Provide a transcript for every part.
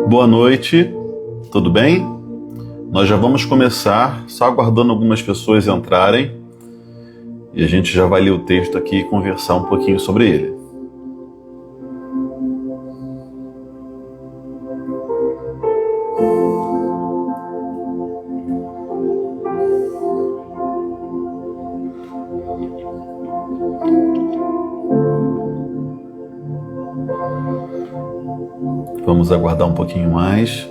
Boa noite, tudo bem? Nós já vamos começar, só aguardando algumas pessoas entrarem e a gente já vai ler o texto aqui e conversar um pouquinho sobre ele. Vamos aguardar um pouquinho mais.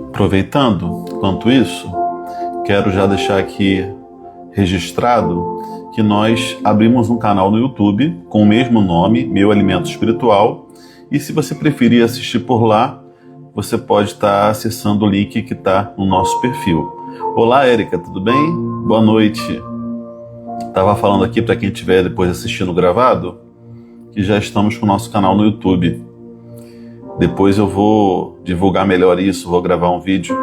Aproveitando, enquanto isso, quero já deixar aqui registrado que nós abrimos um canal no YouTube com o mesmo nome, Meu Alimento Espiritual, e se você preferir assistir por lá, você pode estar acessando o link que está no nosso perfil. Olá, Érica, tudo bem? Boa noite. Estava falando aqui para quem estiver depois assistindo gravado, que já estamos com o nosso canal no YouTube. Depois eu vou divulgar melhor isso, vou gravar um vídeo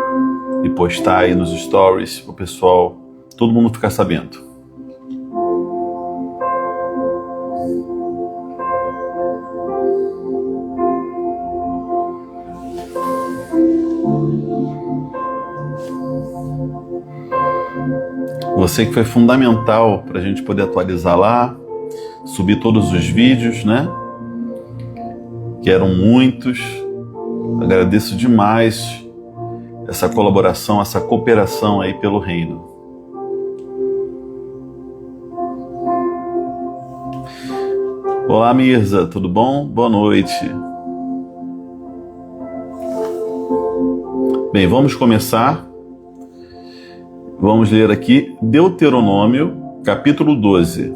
e postar aí nos stories para o pessoal, todo mundo ficar sabendo. Você que foi fundamental para a gente poder atualizar lá, subir todos os vídeos, né? Que eram muitos. Agradeço demais essa colaboração, essa cooperação aí pelo reino. Olá, Mirza, tudo bom? Boa noite. Bem, vamos começar. Vamos ler aqui Deuteronômio, capítulo 12.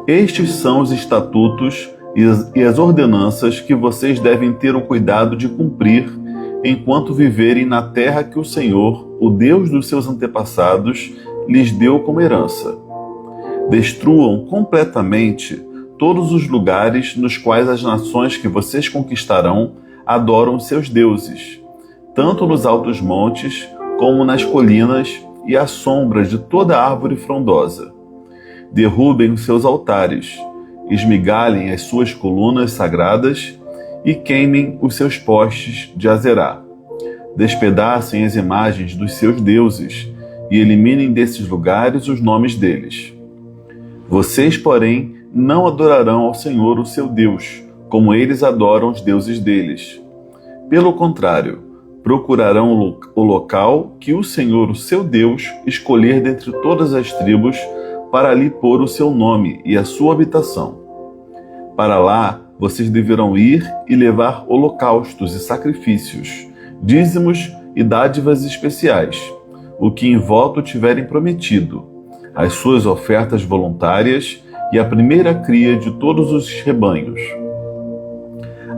Estes são os estatutos e as ordenanças que vocês devem ter o cuidado de cumprir enquanto viverem na terra que o Senhor, o Deus dos seus antepassados, lhes deu como herança. Destruam completamente todos os lugares nos quais as nações que vocês conquistarão adoram seus deuses, tanto nos altos montes como nas colinas e à sombra de toda árvore frondosa. Derrubem os seus altares, esmigalhem as suas colunas sagradas e queimem os seus postes de Azerá. Despedacem as imagens dos seus deuses e eliminem desses lugares os nomes deles. Vocês, porém, não adorarão ao Senhor, o seu Deus, como eles adoram os deuses deles. Pelo contrário, procurarão o local que o Senhor, o seu Deus, escolher dentre todas as tribos para ali pôr o seu nome e a sua habitação. Para lá, vocês deverão ir e levar holocaustos e sacrifícios, dízimos e dádivas especiais, o que em voto tiverem prometido, as suas ofertas voluntárias e a primeira cria de todos os rebanhos.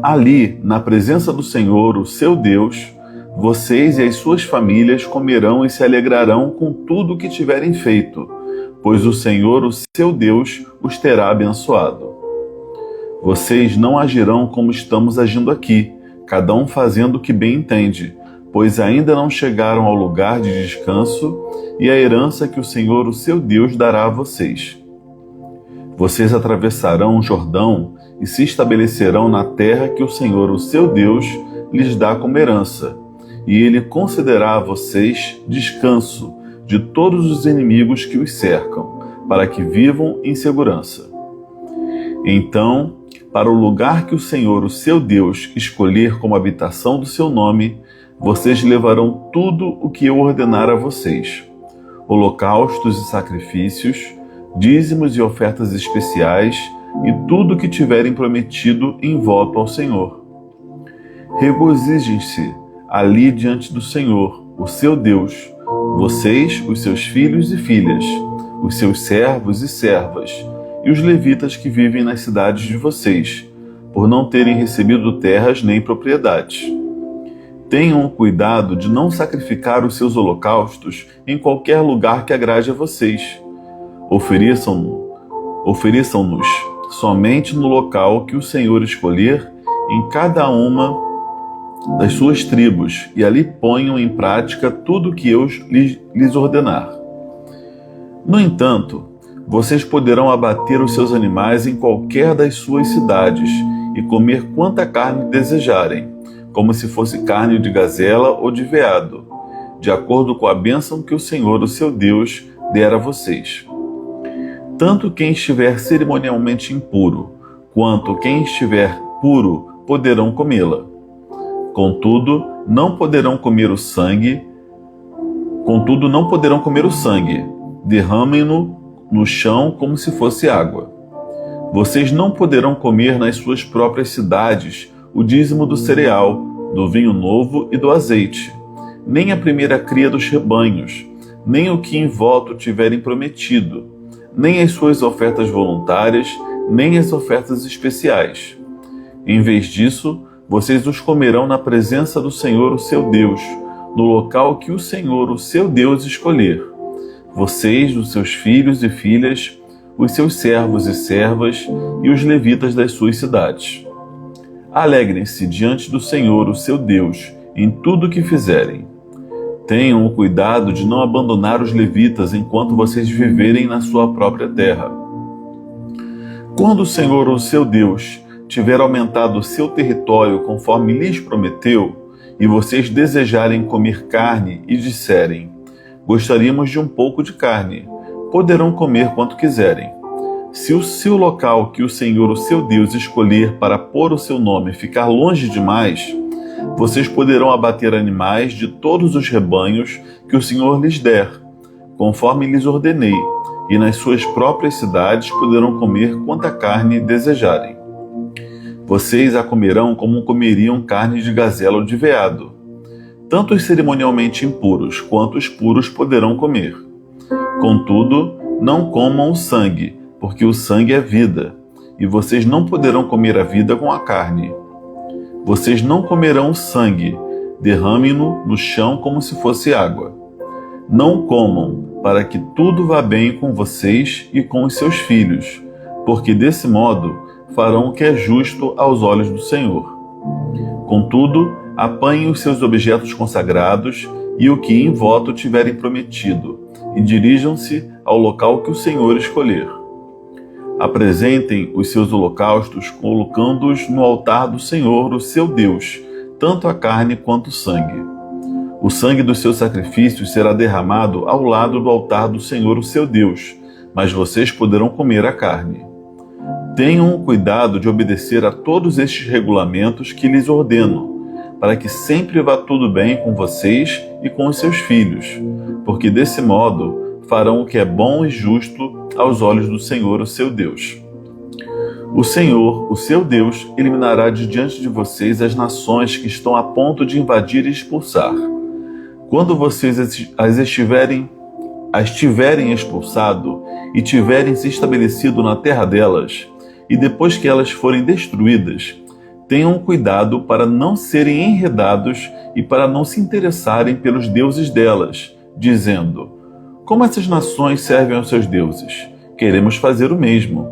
Ali, na presença do Senhor, o seu Deus, vocês e as suas famílias comerão e se alegrarão com tudo o que tiverem feito, pois o Senhor, o seu Deus, os terá abençoado. Vocês não agirão como estamos agindo aqui, cada um fazendo o que bem entende, pois ainda não chegaram ao lugar de descanso e à herança que o Senhor, o seu Deus, dará a vocês. Vocês atravessarão o Jordão e se estabelecerão na terra que o Senhor, o seu Deus, lhes dá como herança, e ele concederá a vocês descanso de todos os inimigos que os cercam, para que vivam em segurança. Então, para o lugar que o Senhor, o seu Deus, escolher como habitação do seu nome, vocês levarão tudo o que eu ordenar a vocês: holocaustos e sacrifícios, dízimos e ofertas especiais, e tudo o que tiverem prometido em voto ao Senhor. Regozijem-se ali diante do Senhor, o seu Deus, vocês, os seus filhos e filhas, os seus servos e servas, e os levitas que vivem nas cidades de vocês, por não terem recebido terras nem propriedades. Tenham cuidado de não sacrificar os seus holocaustos em qualquer lugar que agrade a vocês. Ofereçam-nos somente no local que o Senhor escolher em cada uma das suas tribos, e ali ponham em prática tudo o que eu lhes ordenar. No entanto, vocês poderão abater os seus animais em qualquer das suas cidades e comer quanta carne desejarem, como se fosse carne de gazela ou de veado, de acordo com a bênção que o Senhor, o seu Deus, der a vocês. Tanto quem estiver cerimonialmente impuro, quanto quem estiver puro, poderão comê-la. Contudo, não poderão comer o sangue, derramem-no no chão como se fosse água. Vocês não poderão comer nas suas próprias cidades o dízimo do cereal, do vinho novo e do azeite, nem a primeira cria dos rebanhos, nem o que em voto tiverem prometido, nem as suas ofertas voluntárias, nem as ofertas especiais. Em vez disso, vocês os comerão na presença do Senhor, o seu Deus, no local que o Senhor, o seu Deus, escolher. Vocês, os seus filhos e filhas, os seus servos e servas e os levitas das suas cidades. Alegrem-se diante do Senhor, o seu Deus, em tudo o que fizerem. Tenham o cuidado de não abandonar os levitas enquanto vocês viverem na sua própria terra. Quando o Senhor, o seu Deus, tiver aumentado o seu território conforme lhes prometeu, e vocês desejarem comer carne e disserem: gostaríamos de um pouco de carne, poderão comer quanto quiserem. Se o seu local que o Senhor, o seu Deus, escolher para pôr o seu nome ficar longe demais, vocês poderão abater animais de todos os rebanhos que o Senhor lhes der, conforme lhes ordenei, e nas suas próprias cidades poderão comer quanta carne desejarem. Vocês a comerão como comeriam carne de gazela ou de veado. Tanto os cerimonialmente impuros quanto os puros poderão comer. Contudo, não comam o sangue, porque o sangue é vida, e vocês não poderão comer a vida com a carne. Vocês não comerão o sangue, derramem-no no chão como se fosse água. Não comam, para que tudo vá bem com vocês e com os seus filhos, porque desse modo farão o que é justo aos olhos do Senhor. Contudo, apanhem os seus objetos consagrados e o que em voto tiverem prometido, e dirijam-se ao local que o Senhor escolher. Apresentem os seus holocaustos, colocando-os no altar do Senhor, o seu Deus, tanto a carne quanto o sangue. O sangue dos seus sacrifícios será derramado ao lado do altar do Senhor, o seu Deus, mas vocês poderão comer a carne. Tenham cuidado de obedecer a todos estes regulamentos que lhes ordeno, para que sempre vá tudo bem com vocês e com os seus filhos, porque desse modo farão o que é bom e justo aos olhos do Senhor, o seu Deus. O Senhor, o seu Deus, eliminará de diante de vocês as nações que estão a ponto de invadir e expulsar. Quando vocês as tiverem expulsado e tiverem se estabelecido na terra delas, e depois que elas forem destruídas, tenham cuidado para não serem enredados e para não se interessarem pelos deuses delas, dizendo: como essas nações servem aos seus deuses? Queremos fazer o mesmo.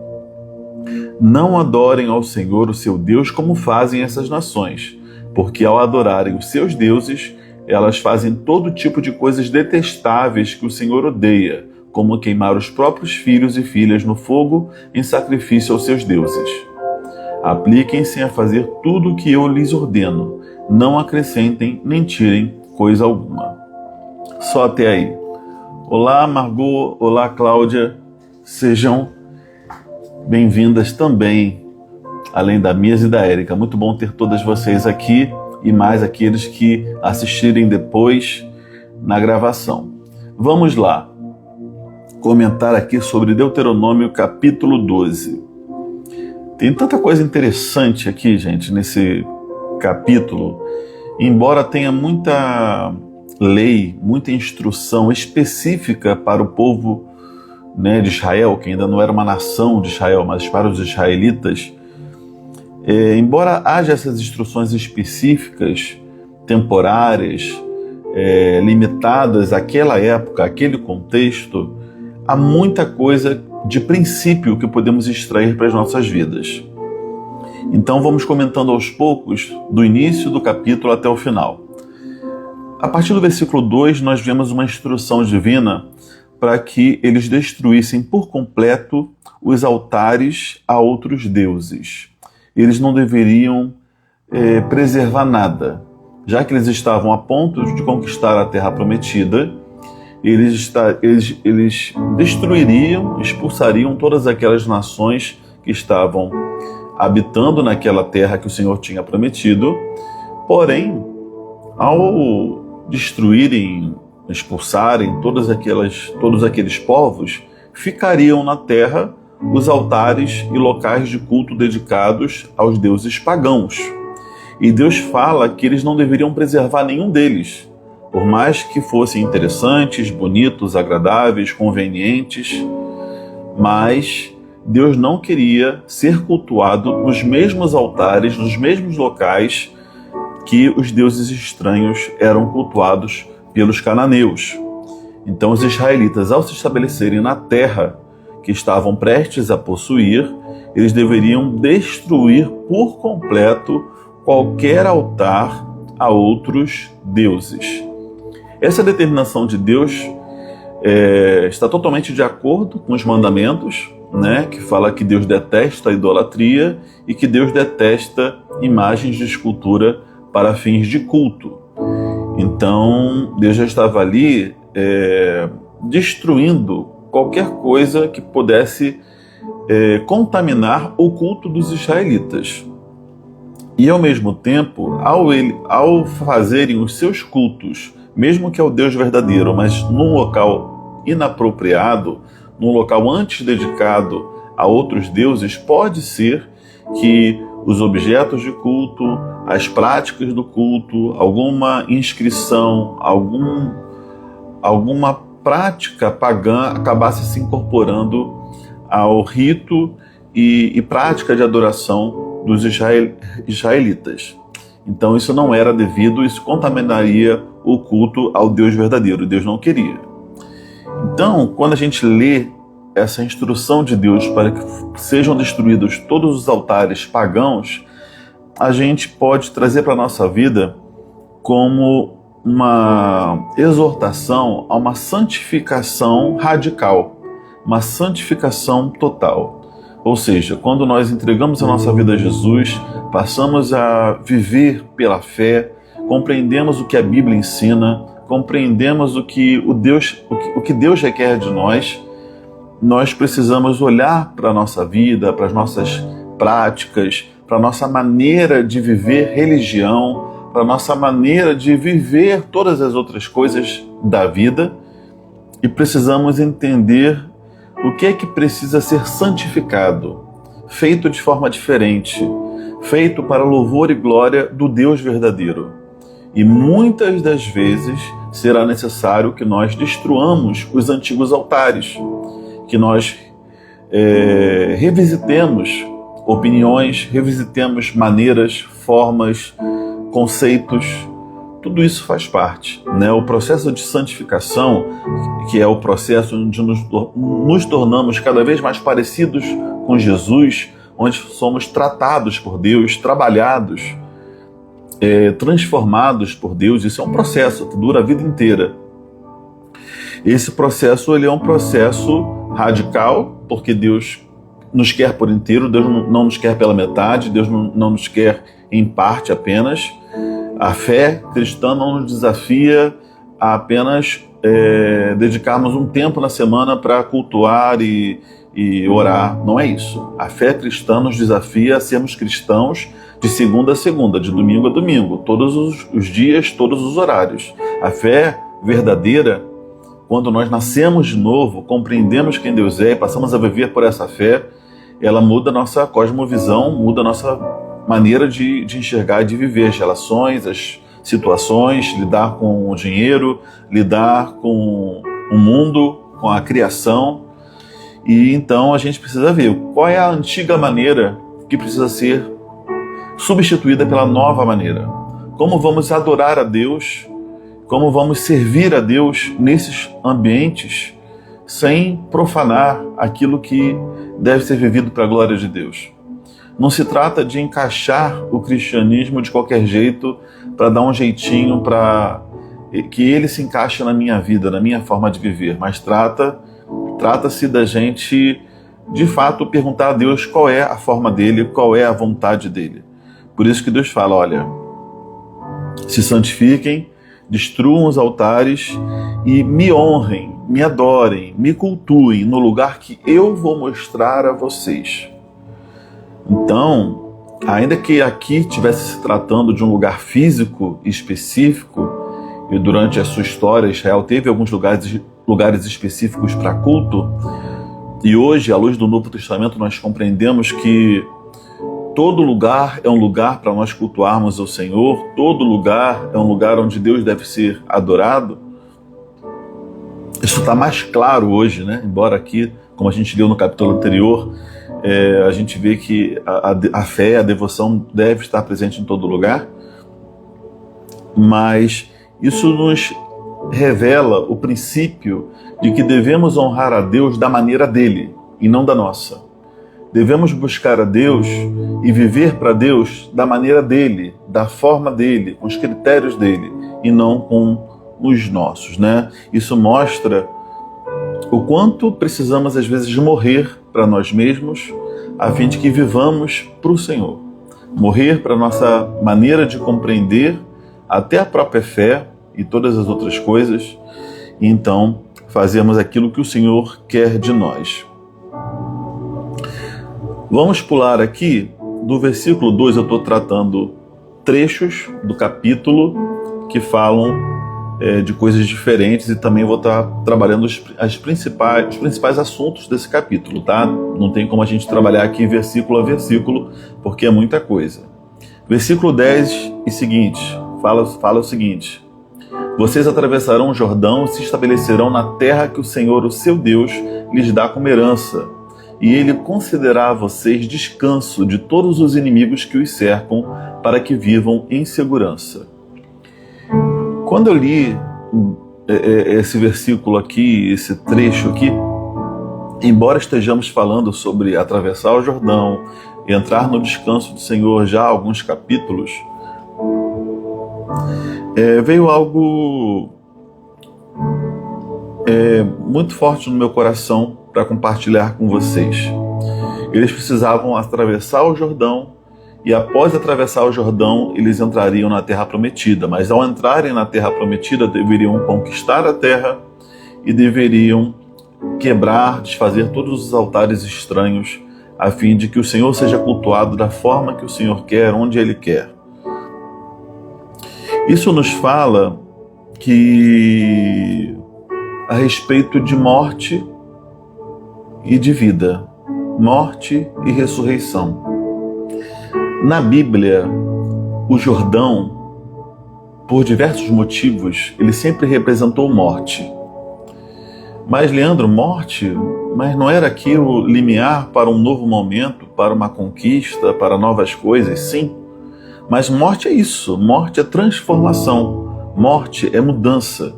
Não adorem ao Senhor, o seu Deus, como fazem essas nações, porque ao adorarem os seus deuses, elas fazem todo tipo de coisas detestáveis que o Senhor odeia, como queimar os próprios filhos e filhas no fogo em sacrifício aos seus deuses. Apliquem-se a fazer tudo o que eu lhes ordeno, não acrescentem nem tirem coisa alguma. Só até aí. Olá, Margot, olá, Cláudia, sejam bem-vindas também, além da Mias e da Érica. Muito bom ter todas vocês aqui e mais aqueles que assistirem depois na gravação. Vamos lá. Comentar aqui sobre Deuteronômio capítulo 12. Tem tanta coisa interessante aqui, gente, nesse capítulo. Embora tenha muita lei, muita instrução específica para o povo, de Israel, que ainda não era uma nação de Israel, mas para os israelitas, embora haja essas instruções específicas, temporárias, limitadas àquela época, àquele contexto, há muita coisa de princípio que podemos extrair para as nossas vidas. Então vamos comentando aos poucos, do início do capítulo até o final. A partir do versículo 2, nós vemos uma instrução divina para que eles destruíssem por completo os altares a outros deuses. Eles não deveriam preservar nada, já que eles estavam a ponto de conquistar a terra prometida. Eles destruiriam, expulsariam todas aquelas nações que estavam habitando naquela terra que o Senhor tinha prometido. Porém, ao destruírem, expulsarem todos aqueles povos, ficariam na terra os altares e locais de culto dedicados aos deuses pagãos. E Deus fala que eles não deveriam preservar nenhum deles, por mais que fossem interessantes, bonitos, agradáveis, convenientes, mas Deus não queria ser cultuado nos mesmos altares, nos mesmos locais que os deuses estranhos eram cultuados pelos cananeus. Então os israelitas, ao se estabelecerem na terra que estavam prestes a possuir, eles deveriam destruir por completo qualquer altar a outros deuses. Essa determinação de Deus está totalmente de acordo com os mandamentos, né, que fala que Deus detesta a idolatria e que Deus detesta imagens de escultura para fins de culto. Então, Deus já estava ali destruindo qualquer coisa que pudesse contaminar o culto dos israelitas. E, ao mesmo tempo, ao fazerem os seus cultos, mesmo que ao Deus verdadeiro, mas num local inapropriado, num local antes dedicado a outros deuses, pode ser que os objetos de culto, as práticas do culto, alguma inscrição, alguma prática pagã acabasse se incorporando ao rito e prática de adoração dos israelitas. Então isso não era devido, isso contaminaria o culto ao Deus verdadeiro. Deus não queria. Então, quando a gente lê essa instrução de Deus para que sejam destruídos todos os altares pagãos, a gente pode trazer para a nossa vida como uma exortação a uma santificação radical, uma santificação total. Ou seja, quando nós entregamos a nossa vida a Jesus, passamos a viver pela fé, compreendemos o que a Bíblia ensina, compreendemos o que Deus requer de nós, nós precisamos olhar para a nossa vida, para as nossas práticas, para a nossa maneira de viver religião, para a nossa maneira de viver todas as outras coisas da vida, e precisamos entender o que é que precisa ser santificado, feito de forma diferente, feito para louvor e glória do Deus verdadeiro. E muitas das vezes será necessário que nós destruamos os antigos altares, que nós revisitemos opiniões, revisitemos maneiras, formas, conceitos. Tudo isso faz parte, né? O processo de santificação, que é o processo onde nos tornamos cada vez mais parecidos com Jesus, onde somos tratados por Deus, trabalhados, transformados por Deus. Isso é um processo que dura a vida inteira. Esse processo ele é um processo radical, porque Deus nos quer por inteiro, Deus não nos quer pela metade, Deus não nos quer em parte apenas. A fé cristã não nos desafia a apenas dedicarmos um tempo na semana para cultuar e orar. Não é isso. A fé cristã nos desafia a sermos cristãos de segunda a segunda, de domingo a domingo, todos os dias, todos os horários. A fé verdadeira, quando nós nascemos de novo, compreendemos quem Deus é e passamos a viver por essa fé, ela muda a nossa cosmovisão, muda a nossa maneira de enxergar e de viver as relações, as situações, lidar com o dinheiro, lidar com o mundo, com a criação. E então a gente precisa ver qual é a antiga maneira que precisa ser substituída pela nova maneira. Como vamos adorar a Deus, como vamos servir a Deus nesses ambientes, sem profanar aquilo que deve ser vivido para a glória de Deus. Não se trata de encaixar o cristianismo de qualquer jeito para dar um jeitinho para que ele se encaixe na minha vida, na minha forma de viver, mas trata-se da gente, de fato, perguntar a Deus qual é a forma dele, qual é a vontade dele. Por isso que Deus fala, olha, se santifiquem, destruam os altares e me honrem, me adorem, me cultuem no lugar que eu vou mostrar a vocês. Então, ainda que aqui estivesse se tratando de um lugar físico específico, e durante a sua história Israel teve alguns lugares específicos para culto, e hoje, à luz do Novo Testamento, nós compreendemos que todo lugar é um lugar para nós cultuarmos ao Senhor, todo lugar é um lugar onde Deus deve ser adorado. Isso está mais claro hoje, né? Embora aqui, como a gente leu no capítulo anterior, a gente vê que a fé, a devoção deve estar presente em todo lugar, mas isso nos revela o princípio de que devemos honrar a Deus da maneira dele e não da nossa. Devemos buscar a Deus e viver para Deus da maneira dele, da forma dele, com os critérios dele e não com os nossos, né? Isso mostra o quanto precisamos às vezes morrer para nós mesmos a fim de que vivamos para o Senhor. Morrer para a nossa maneira de compreender até a própria fé e todas as outras coisas, e então fazermos aquilo que o Senhor quer de nós. Vamos pular aqui, do versículo 2 eu estou tratando trechos do capítulo que falam de coisas diferentes e também vou estar trabalhando os principais assuntos desse capítulo, tá? Não tem como a gente trabalhar aqui versículo a versículo, porque é muita coisa. Versículo 10 e seguinte, fala o seguinte: vocês atravessarão o Jordão e se estabelecerão na terra que o Senhor, o seu Deus, lhes dá como herança, e ele concederá a vocês descanso de todos os inimigos que os cercam, para que vivam em segurança. Quando eu li esse versículo aqui, esse trecho aqui, embora estejamos falando sobre atravessar o Jordão e entrar no descanso do Senhor já há alguns capítulos, veio algo muito forte no meu coração para compartilhar com vocês. Eles precisavam atravessar o Jordão e após atravessar o Jordão, eles entrariam na Terra Prometida. Mas ao entrarem na Terra Prometida, deveriam conquistar a terra e deveriam quebrar, desfazer todos os altares estranhos, a fim de que o Senhor seja cultuado da forma que o Senhor quer, onde Ele quer. Isso nos fala que a respeito de morte e de vida, morte e ressurreição. Na Bíblia, o Jordão, por diversos motivos, ele sempre representou morte. Mas, Leandro, morte, mas não era aquilo limiar para um novo momento, para uma conquista, para novas coisas? Sim, mas morte é isso, morte é transformação, morte é mudança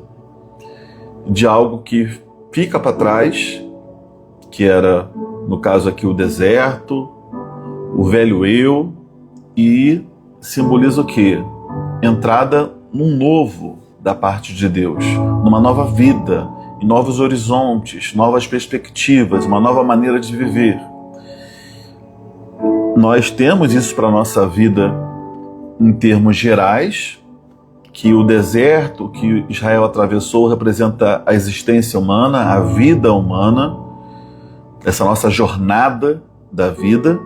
de algo que fica para trás, que era, no caso aqui, o deserto, o velho eu, e simboliza o quê? Entrada num novo da parte de Deus, numa nova vida, em novos horizontes, novas perspectivas, uma nova maneira de viver. Nós temos isso para a nossa vida em termos gerais, que o deserto que Israel atravessou representa a existência humana, a vida humana, essa nossa jornada da vida.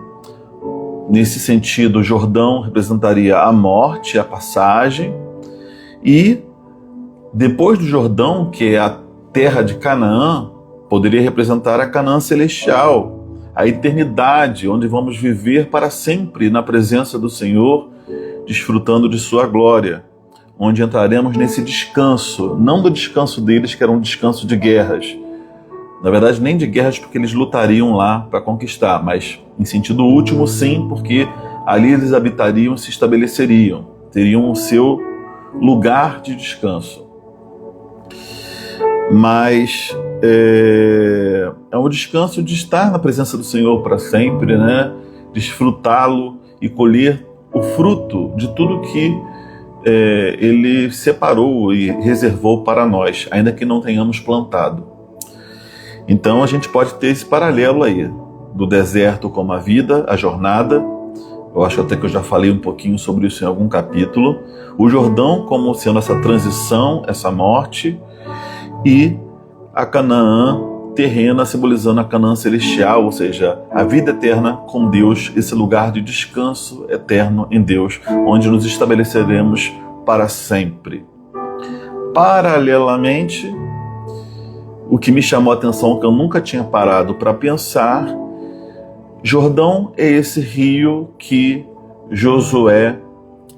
Nesse sentido, o Jordão representaria a morte, a passagem, e depois do Jordão, que é a terra de Canaã, poderia representar a Canaã celestial, a eternidade, onde vamos viver para sempre na presença do Senhor, desfrutando de sua glória, onde entraremos nesse descanso, não do descanso deles, que era um descanso de guerras. Na verdade, nem de guerras, porque eles lutariam lá para conquistar, mas em sentido último, sim, porque ali eles habitariam, se estabeleceriam, teriam o seu lugar de descanso. Mas é um descanso de estar na presença do Senhor para sempre, né? Desfrutá-lo e colher o fruto de tudo que Ele separou e reservou para nós, ainda que não tenhamos plantado. Então a gente pode ter esse paralelo aí, do deserto como a vida, a jornada. Eu acho até que eu já falei um pouquinho sobre isso em algum capítulo. O Jordão como sendo essa transição, essa morte, e a Canaã terrena simbolizando a Canaã celestial, ou seja, a vida eterna com Deus, esse lugar de descanso eterno em Deus, onde nos estabeleceremos para sempre. Paralelamente, o que me chamou a atenção, que eu nunca tinha parado para pensar, Jordão é esse rio que Josué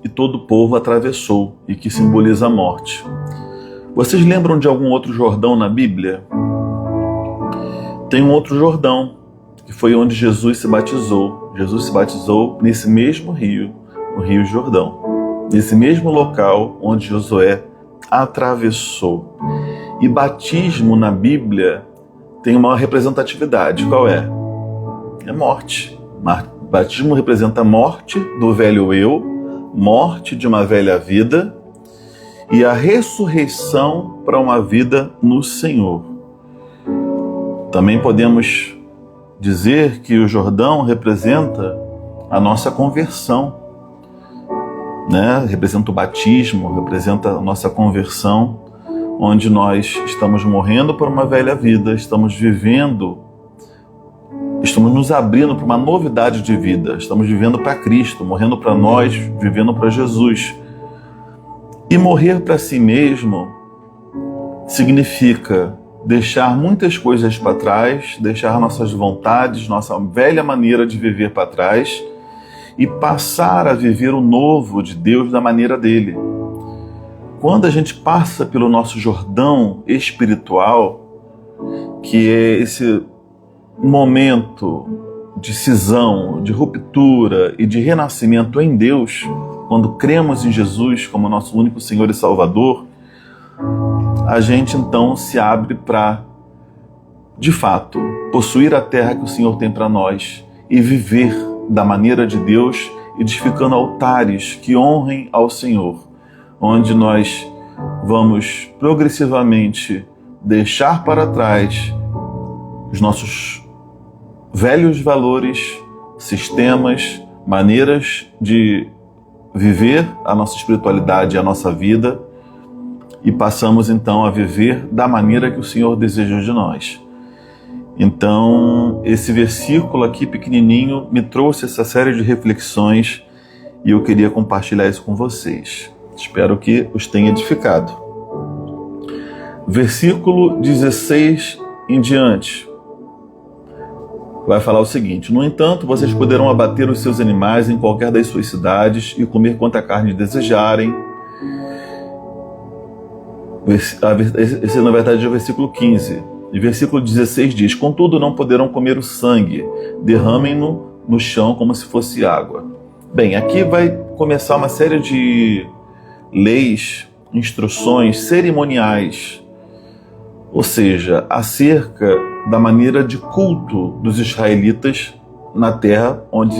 e todo o povo atravessou e que simboliza a morte. Vocês lembram de algum outro Jordão na Bíblia? Tem um outro Jordão, que foi onde Jesus se batizou. Jesus se batizou nesse mesmo rio, no Rio Jordão, nesse mesmo local onde Josué atravessou. E batismo na Bíblia tem uma representatividade. Qual é? É morte. Batismo representa a morte do velho eu, morte de uma velha vida e a ressurreição para uma vida no Senhor. Também podemos dizer que o Jordão representa a nossa conversão, né? Representa o batismo, representa a nossa conversão, onde nós estamos morrendo para uma velha vida, estamos nos abrindo para uma novidade de vida, estamos vivendo para Cristo, morrendo para nós, vivendo para Jesus. E morrer para si mesmo significa deixar muitas coisas para trás, deixar nossas vontades, nossa velha maneira de viver para trás e passar a viver o novo de Deus da maneira dele. Quando a gente passa pelo nosso Jordão espiritual, que é esse momento de cisão, de ruptura e de renascimento em Deus, quando cremos em Jesus como nosso único Senhor e Salvador, a gente então se abre para, de fato, possuir a terra que o Senhor tem para nós e viver da maneira de Deus, edificando altares que honrem ao Senhor, onde nós vamos progressivamente deixar para trás os nossos velhos valores, sistemas, maneiras de viver a nossa espiritualidade e a nossa vida e passamos então a viver da maneira que o Senhor deseja de nós. Então, esse versículo aqui pequenininho me trouxe essa série de reflexões e eu queria compartilhar isso com vocês. Espero que os tenha edificado. Versículo 16 em diante vai falar o seguinte: no entanto, vocês poderão abater os seus animais em qualquer das suas cidades e comer quanta carne desejarem. Esse, na verdade, é o versículo 15. E versículo 16 diz: contudo, não poderão comer o sangue, derramem-no no chão como se fosse água. Bem, aqui vai começar uma série de leis, instruções cerimoniais, ou seja, acerca da maneira de culto dos israelitas na terra onde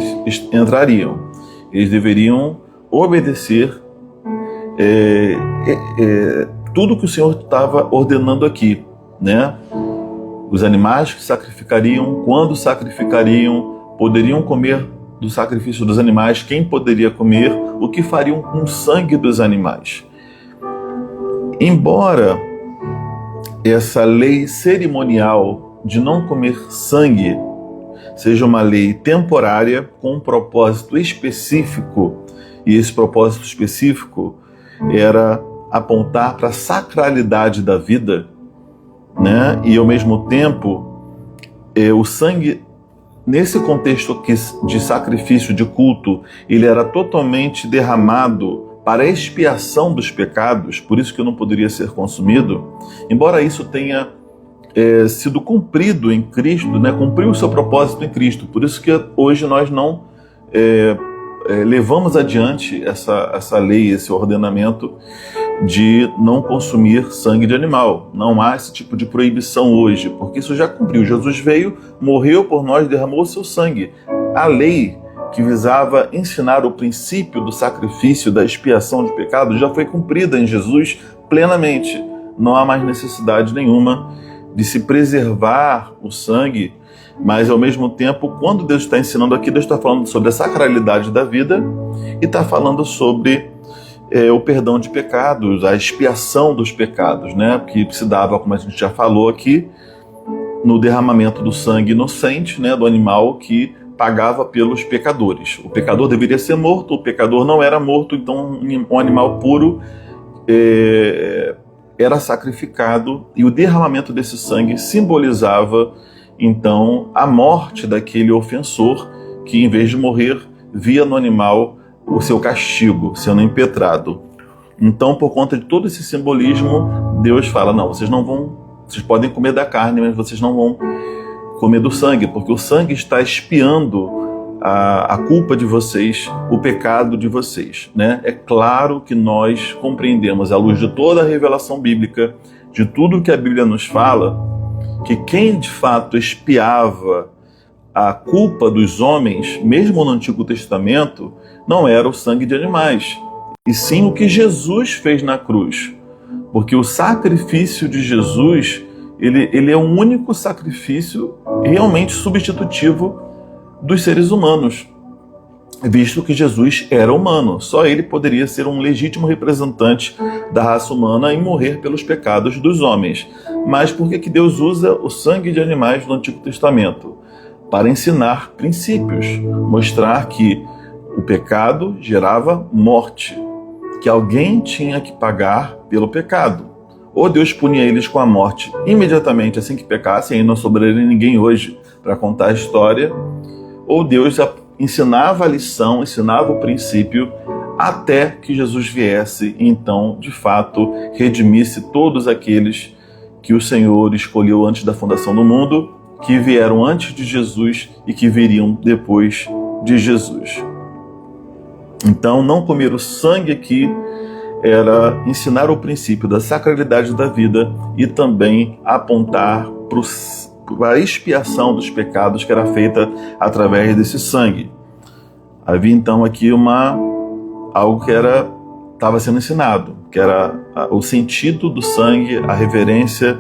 entrariam. Eles deveriam obedecer tudo que o Senhor estava ordenando aqui, né? Os animais que sacrificariam, quando sacrificariam, poderiam comer do sacrifício dos animais, quem poderia comer, o que fariam com o sangue dos animais. Embora essa lei cerimonial de não comer sangue seja uma lei temporária com um propósito específico, e esse propósito específico era apontar para a sacralidade da vida, né? E ao mesmo tempo o sangue, nesse contexto aqui de sacrifício, de culto, ele era totalmente derramado para a expiação dos pecados, por isso que não poderia ser consumido. Embora isso tenha sido cumprido em Cristo, né? Cumpriu o seu propósito em Cristo, por isso que hoje nós não levamos adiante essa lei, esse ordenamento de não consumir sangue de animal. Não há esse tipo de proibição hoje, porque isso já cumpriu. Jesus veio, morreu por nós, derramou seu sangue. A lei que visava ensinar o princípio do sacrifício, da expiação de pecados, já foi cumprida em Jesus plenamente. Não há mais necessidade nenhuma de se preservar o sangue, mas ao mesmo tempo, quando Deus está ensinando aqui, Deus está falando sobre a sacralidade da vida e está falando sobre o perdão de pecados, a expiação dos pecados, né? Que se dava, como a gente já falou aqui, no derramamento do sangue inocente, né? Do animal que pagava pelos pecadores. O pecador deveria ser morto, o pecador não era morto, então um animal puro era sacrificado, e o derramamento desse sangue simbolizava então a morte daquele ofensor que, em vez de morrer, via no animal o seu castigo sendo impetrado. Então, por conta de todo esse simbolismo, Deus fala: não, vocês podem comer da carne, mas vocês não vão comer do sangue, porque o sangue está expiando a culpa de vocês, o pecado de vocês, né? É claro que nós compreendemos, à luz de toda a revelação bíblica, de tudo que a Bíblia nos fala, que quem de fato expiava a culpa dos homens, mesmo no Antigo Testamento, não era o sangue de animais, e sim o que Jesus fez na cruz. Porque o sacrifício de Jesus, ele é o único sacrifício realmente substitutivo dos seres humanos, visto que Jesus era humano. Só ele poderia ser um legítimo representante da raça humana e morrer pelos pecados dos homens. Mas por que Deus usa o sangue de animais no Antigo Testamento? Para ensinar princípios, mostrar que o pecado gerava morte, que alguém tinha que pagar pelo pecado. Ou Deus punia eles com a morte imediatamente assim que pecassem, e não sobraria ninguém hoje para contar a história, ou Deus ensinava a lição, ensinava o princípio, até que Jesus viesse e então, de fato, redimisse todos aqueles que o Senhor escolheu antes da fundação do mundo, que vieram antes de Jesus e que viriam depois de Jesus. Então, não comer o sangue aqui era ensinar o princípio da sacralidade da vida e também apontar para a expiação dos pecados que era feita através desse sangue. Havia então aqui algo que estava sendo ensinado, que era o sentido do sangue, a reverência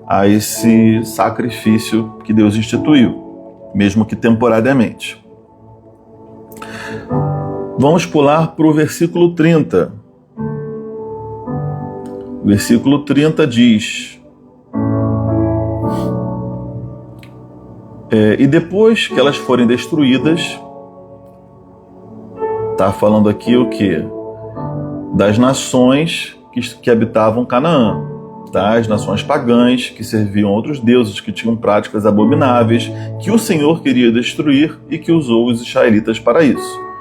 a esse sacrifício que Deus instituiu, mesmo que temporariamente. Vamos pular para o versículo 30. O versículo 30 diz: e depois que elas forem destruídas, está falando aqui o quê? Das nações que habitavam Canaã, tá? As nações pagãs que serviam a outros deuses, que tinham práticas abomináveis, que o Senhor queria destruir e que usou os israelitas para isso.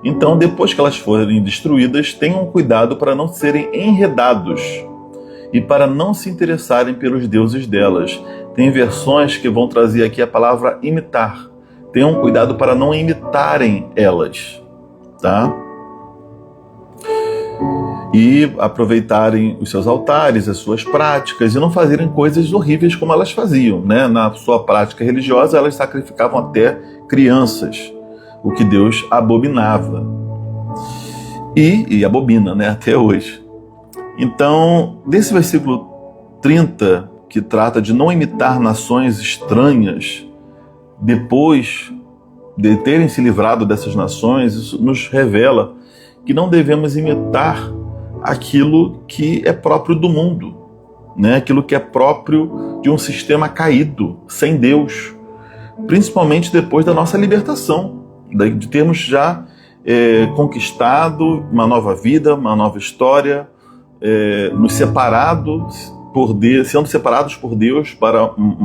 Então, depois que elas forem destruídas, tenham cuidado para não serem enredados e para não se interessarem pelos deuses delas. Tem versões que vão trazer aqui a palavra imitar. Tenham cuidado para não imitarem elas, tá? E aproveitarem os seus altares, as suas práticas, e não fazerem coisas horríveis como elas faziam, né? Na sua prática religiosa, elas sacrificavam até crianças, o que Deus abominava. E abomina, né? Até hoje. Então, desse versículo 30, que trata de não imitar nações estranhas, depois de terem se livrado dessas nações, isso nos revela que não devemos imitar aquilo que é próprio do mundo, né? Aquilo que é próprio de um sistema caído, sem Deus, principalmente depois da nossa libertação, de termos já conquistado uma nova vida, uma nova história, nos separados por Deus, sendo separados por Deus para um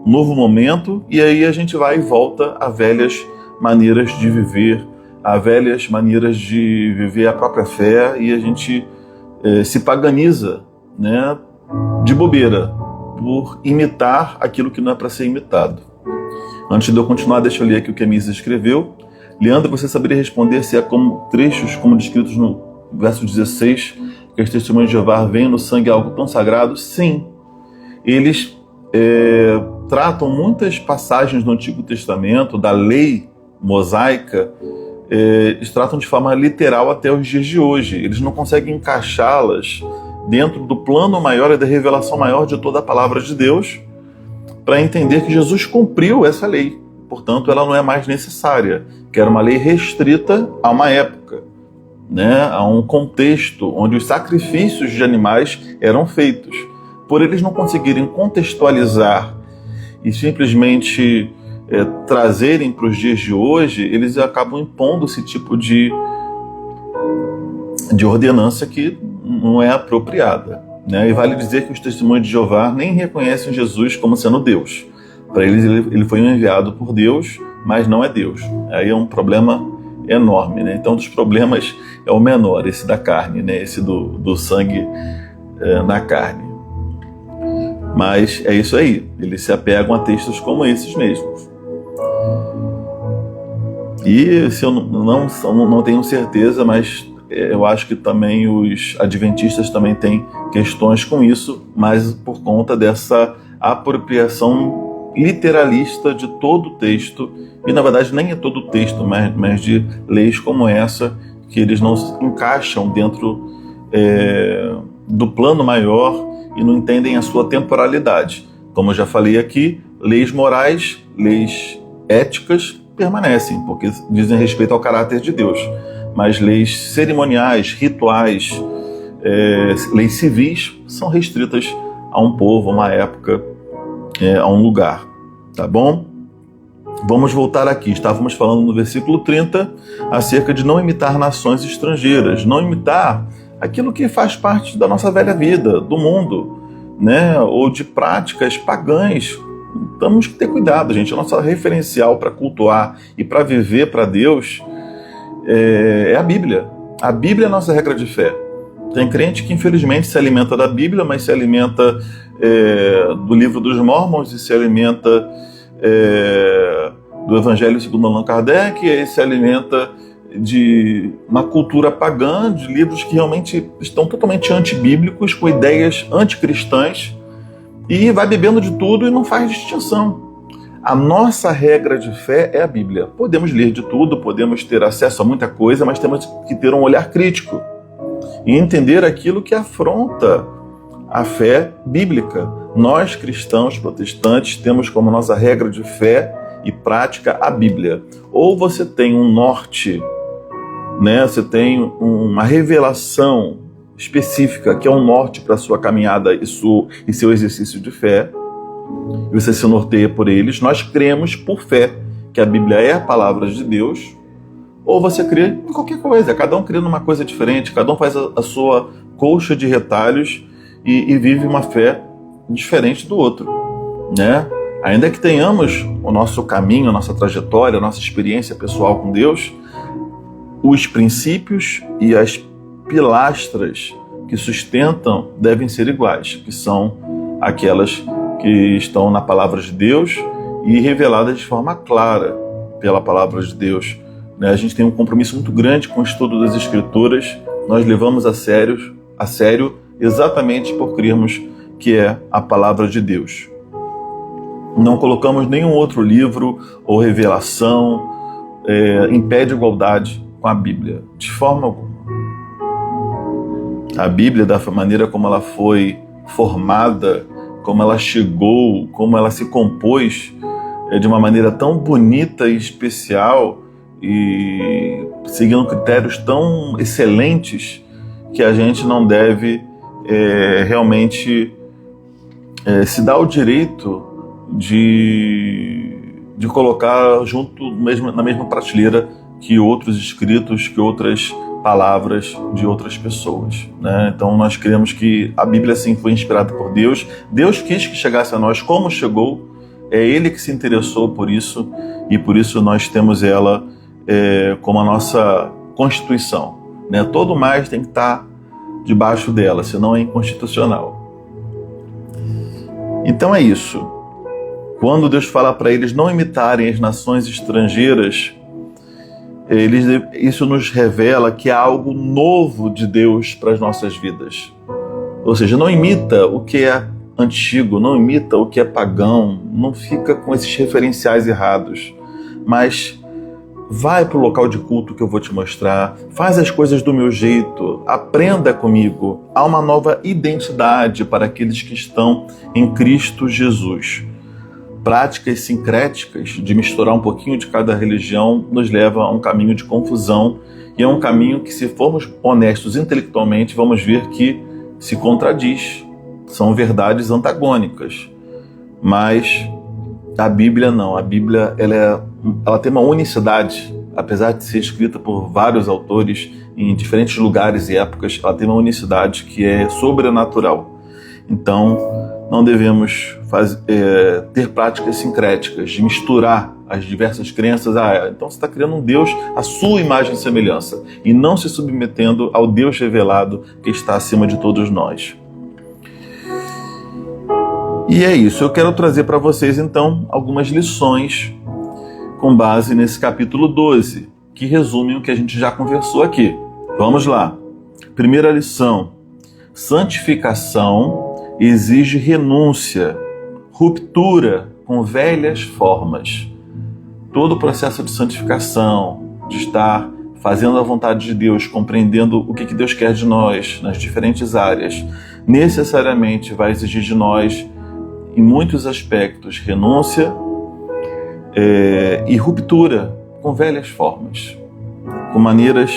novo momento, e aí a gente vai e volta a velhas maneiras de viver, a velhas maneiras de viver a própria fé, e a gente se paganiza, né, de bobeira, por imitar aquilo que não é para ser imitado. Antes de eu continuar, deixa eu ler aqui o que a Misa escreveu. Leandro, você saberia responder se é como trechos como descritos no verso 16, que as testemunhas de Jeová veem no sangue algo tão sagrado. Sim, eles tratam muitas passagens do Antigo Testamento, da lei mosaica, eles tratam de forma literal até os dias de hoje. Eles não conseguem encaixá-las dentro do plano maior e da revelação maior de toda a palavra de Deus, para entender que Jesus cumpriu essa lei. Portanto, ela não é mais necessária, que era uma lei restrita a uma época, né, a um contexto onde os sacrifícios de animais eram feitos. Por eles não conseguirem contextualizar e simplesmente trazerem para os dias de hoje, eles acabam impondo esse tipo de ordenança que não é apropriada, né? E vale dizer que os testemunhos de Jeová nem reconhecem Jesus como sendo Deus. Para eles, ele foi enviado por Deus, mas não é Deus. Aí é um problema enorme, né? Então, dos problemas é o menor, esse da carne, né? Esse do sangue na carne. Mas é isso aí, eles se apegam a textos como esses mesmos. E se eu não tenho certeza, mas eu acho que também os adventistas também têm questões com isso, mas por conta dessa apropriação literalista de todo o texto, e na verdade nem é todo o texto, mas de leis como essa, que eles não se encaixam dentro do plano maior e não entendem a sua temporalidade. Como eu já falei aqui, leis morais, leis éticas permanecem, porque dizem respeito ao caráter de Deus. Mas leis cerimoniais, rituais, leis civis são restritas a um povo, a uma época, a um lugar. Tá bom? Vamos voltar aqui. Estávamos falando no versículo 30 acerca de não imitar nações estrangeiras, não imitar aquilo que faz parte da nossa velha vida, do mundo, né? Ou de práticas pagãs. Temos que ter cuidado, gente. A nossa referencial para cultuar e para viver para Deus é a Bíblia. A Bíblia é a nossa regra de fé. Tem crente que infelizmente se alimenta da Bíblia, mas se alimenta do livro dos Mormons e se alimenta do Evangelho segundo Allan Kardec, e se alimenta de uma cultura pagã, de livros que realmente estão totalmente antibíblicos, com ideias anticristãs, e vai bebendo de tudo e não faz distinção. A nossa regra de fé é a Bíblia. Podemos ler de tudo, podemos ter acesso a muita coisa, mas temos que ter um olhar crítico e entender aquilo que afronta a fé bíblica. Nós, cristãos protestantes, temos como nossa regra de fé e prática a Bíblia. Ou você tem um norte, né? Você tem uma revelação específica que é um norte para a sua caminhada e seu exercício de fé, e você se norteia por eles. Nós cremos por fé que a Bíblia é a palavra de Deus, ou você crê em qualquer coisa. Cada um crê numa coisa diferente, cada um faz a sua colcha de retalhos e vive uma fé diferente do outro, né? Ainda que tenhamos o nosso caminho, a nossa trajetória, a nossa experiência pessoal com Deus, os princípios e as pilastras que sustentam devem ser iguais, que são aquelas que estão na palavra de Deus e reveladas de forma clara pela palavra de Deus. A gente tem um compromisso muito grande com o estudo das Escrituras. Nós levamos a sério exatamente por crermos que é a palavra de Deus. Não colocamos nenhum outro livro ou revelação em pé de igualdade com a Bíblia, de forma alguma. A Bíblia, da maneira como ela foi formada, como ela chegou, como ela se compôs, de uma maneira tão bonita e especial e seguindo critérios tão excelentes, que a gente não deve realmente se dar o direito de colocar junto na mesma prateleira que outros escritos, que outras palavras de outras pessoas, né? Então nós cremos que a Bíblia sim foi inspirada por Deus. Deus quis que chegasse a nós como chegou. É Ele que se interessou por isso, e por isso nós temos ela como a nossa Constituição, né? Todo mais tem que estar debaixo dela, senão é inconstitucional. Então é isso. Quando Deus fala para eles não imitarem as nações estrangeiras, Isso nos revela que há algo novo de Deus para as nossas vidas. Ou seja, não imita o que é antigo, não imita o que é pagão, não fica com esses referenciais errados, mas vai para o local de culto que eu vou te mostrar, faz as coisas do meu jeito, aprenda comigo. Há uma nova identidade para aqueles que estão em Cristo Jesus. Práticas sincréticas de misturar um pouquinho de cada religião nos leva a um caminho de confusão, e é um caminho que, se formos honestos intelectualmente, vamos ver que se contradiz. São verdades antagônicas. Mas a Bíblia não. A Bíblia ela tem uma unicidade, apesar de ser escrita por vários autores em diferentes lugares e épocas, ela tem uma unicidade que é sobrenatural. Então, não devemos ter práticas sincréticas, de misturar as diversas crenças. Então você está criando um Deus à sua imagem e semelhança, e não se submetendo ao Deus revelado que está acima de todos nós. E é isso, eu quero trazer para vocês então algumas lições com base nesse capítulo 12, que resumem o que a gente já conversou aqui. Vamos lá. Primeira lição: santificação exige renúncia, ruptura com velhas formas. Todo o processo de santificação, de estar fazendo a vontade de Deus, compreendendo o que Deus quer de nós nas diferentes áreas, necessariamente vai exigir de nós, em muitos aspectos, renúncia e ruptura com velhas formas, com maneiras,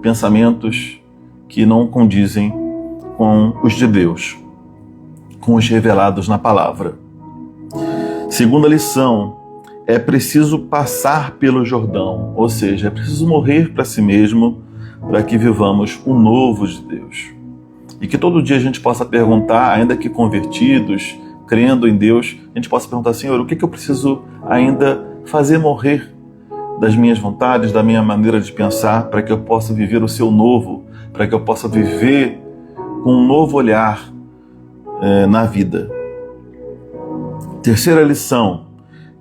pensamentos que não condizem com os de Deus, com os revelados na palavra. Segunda lição: é preciso passar pelo Jordão, ou seja, é preciso morrer para si mesmo para que vivamos o novo de Deus. E que todo dia a gente possa perguntar, ainda que convertidos, crendo em Deus, a gente possa perguntar: Senhor, o que eu preciso ainda fazer morrer das minhas vontades, da minha maneira de pensar, para que eu possa viver o seu novo, para que eu possa viver com um novo olhar na vida. Terceira lição: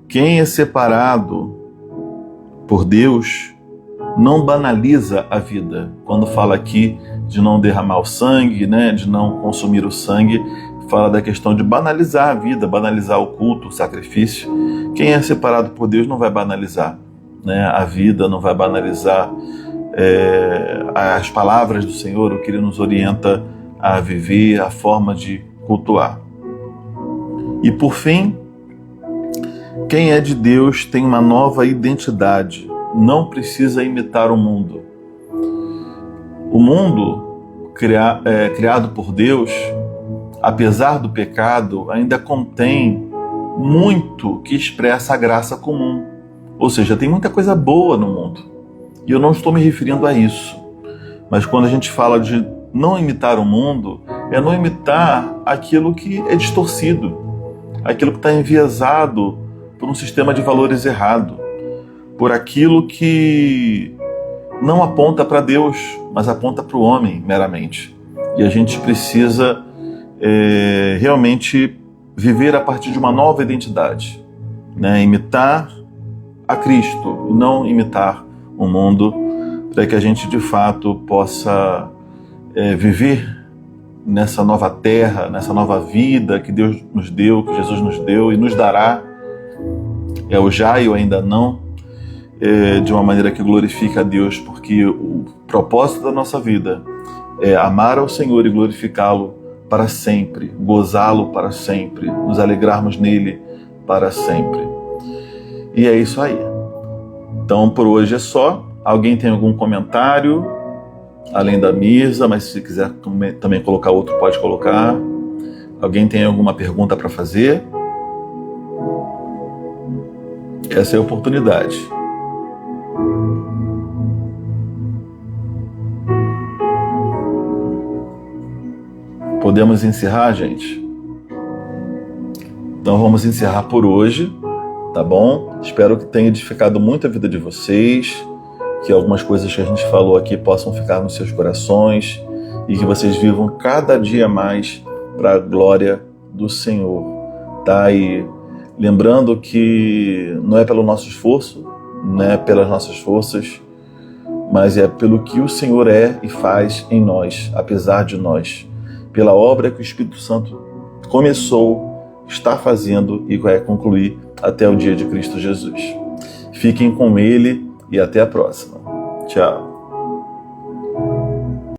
quem é separado por Deus não banaliza a vida. Quando fala aqui de não derramar o sangue, de não consumir o sangue, fala da questão de banalizar a vida, banalizar o culto, o sacrifício. Quem é separado por Deus não vai banalizar a vida, não vai banalizar as palavras do Senhor, o que Ele nos orienta a viver, a forma de cultuar. E por fim, quem é de Deus tem uma nova identidade, não precisa imitar o mundo. O mundo criado por Deus, apesar do pecado, ainda contém muito que expressa a graça comum. Ou seja, tem muita coisa boa no mundo. E eu não estou me referindo a isso. Mas quando a gente fala de não imitar o mundo, é não imitar aquilo que é distorcido, aquilo que está enviesado por um sistema de valores errado, por aquilo que não aponta para Deus, mas aponta para o homem meramente. E a gente precisa realmente viver a partir de uma nova identidade, imitar a Cristo e não imitar o mundo, para que a gente de fato possa viver nessa nova terra, nessa nova vida que Deus nos deu, que Jesus nos deu e nos dará. É o já e o ainda não, de uma maneira que glorifique a Deus, porque o propósito da nossa vida é amar ao Senhor e glorificá-lo para sempre, gozá-lo para sempre, nos alegrarmos nele para sempre. E é isso aí. Então, por hoje é só. Alguém tem algum comentário, além da Mirza, mas se quiser também colocar outro, pode colocar. Alguém tem alguma pergunta para fazer? Essa é a oportunidade. Podemos encerrar, gente? Então vamos encerrar por hoje, tá bom? Espero que tenha edificado muito a vida de vocês, que algumas coisas que a gente falou aqui possam ficar nos seus corações e que vocês vivam cada dia mais para a glória do Senhor, tá? E lembrando que não é pelo nosso esforço, né, pelas nossas forças, mas é pelo que o Senhor é e faz em nós, apesar de nós, pela obra que o Espírito Santo começou, está fazendo e vai concluir até o dia de Cristo Jesus. Fiquem com Ele e até a próxima. Tchau.